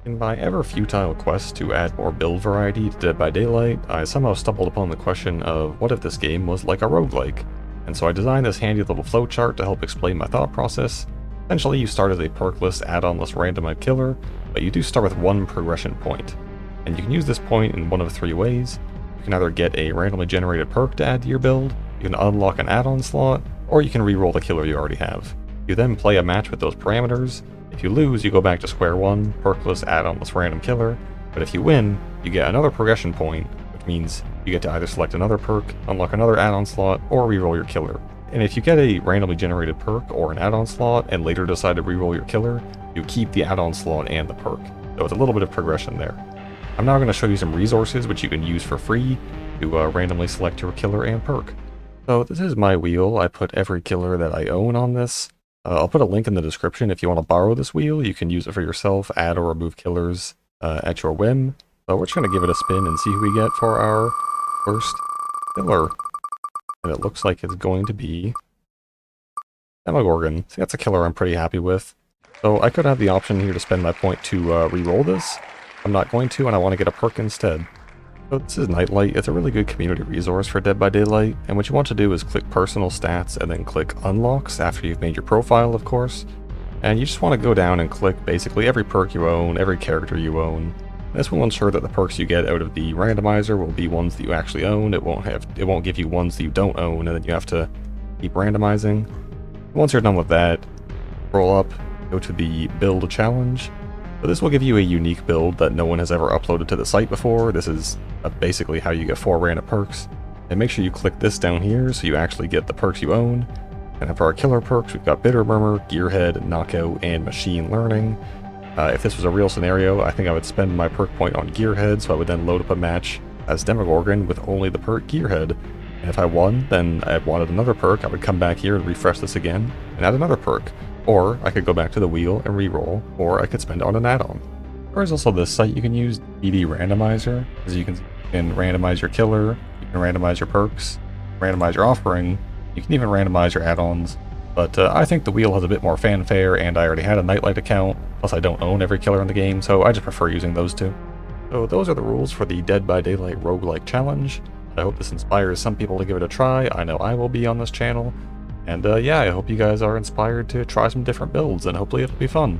In my ever-futile quest to add more build variety to Dead by Daylight, I somehow stumbled upon the question of what if this game was like a roguelike? And so I designed this handy little flowchart to help explain my thought process. Essentially, you start as a perkless, add-onless randomite killer, but you do start with one progression point. And you can use this point in one of three ways. You can either get a randomly generated perk to add to your build, you can unlock an add-on slot, or you can re-roll the killer you already have. You then play a match with those parameters. If you lose, you go back to square one, perkless, add-onless random killer, but if you win, you get another progression point, which means you get to either select another perk, unlock another add-on slot, or reroll your killer. And if you get a randomly generated perk or an add-on slot and later decide to reroll your killer, you keep the add-on slot and the perk. So it's a little bit of progression there. I'm now going to show you some resources which you can use for free to randomly select your killer and perk. So this is my wheel. I put every killer that I own on this. I'll put a link in the description if you want to borrow this wheel. You can use it for yourself, add or remove killers at your whim. But we're just going to give it a spin and see who we get for our first killer. And it looks like it's going to be Demogorgon. So that's a killer I'm pretty happy with. So I could have the option here to spend my point to re-roll this. I'm not going to, and I want to get a perk instead. So this is Nightlight. It's a really good community resource for Dead by Daylight, and what you want to do is click Personal Stats and then click Unlocks after you've made your profile, of course. And you just want to go down and click basically every perk you own, every character you own. This will ensure that the perks you get out of the randomizer will be ones that you actually own. It won't give you ones that you don't own, and then you have to keep randomizing. Once you're done with that, scroll up, go to the Build Challenge. So this will give you a unique build that no one has ever uploaded to the site before. This is basically how you get 4 random perks. And make sure you click this down here so you actually get the perks you own. And for our killer perks, we've got Bitter Murmur, Gearhead, Knockout, and Machine Learning. If this was a real scenario, I think I would spend my perk point on Gearhead, so I would then load up a match as Demogorgon with only the perk Gearhead. And if I won, then I wanted another perk, I would come back here and refresh this again, and add another perk. Or I could go back to the wheel and re-roll, or I could spend it on an add-on. There's also this site you can use, DD Randomizer, as you can randomize your killer, you can randomize your perks, randomize your offering, you can even randomize your add-ons. But I think the wheel has a bit more fanfare, and I already had a Nightlight account, plus I don't own every killer in the game, so I just prefer using those two. So those are the rules for the Dead by Daylight Roguelike Challenge. I hope this inspires some people to give it a try. I know I will be on this channel. And yeah, I hope you guys are inspired to try some different builds, and hopefully it'll be fun.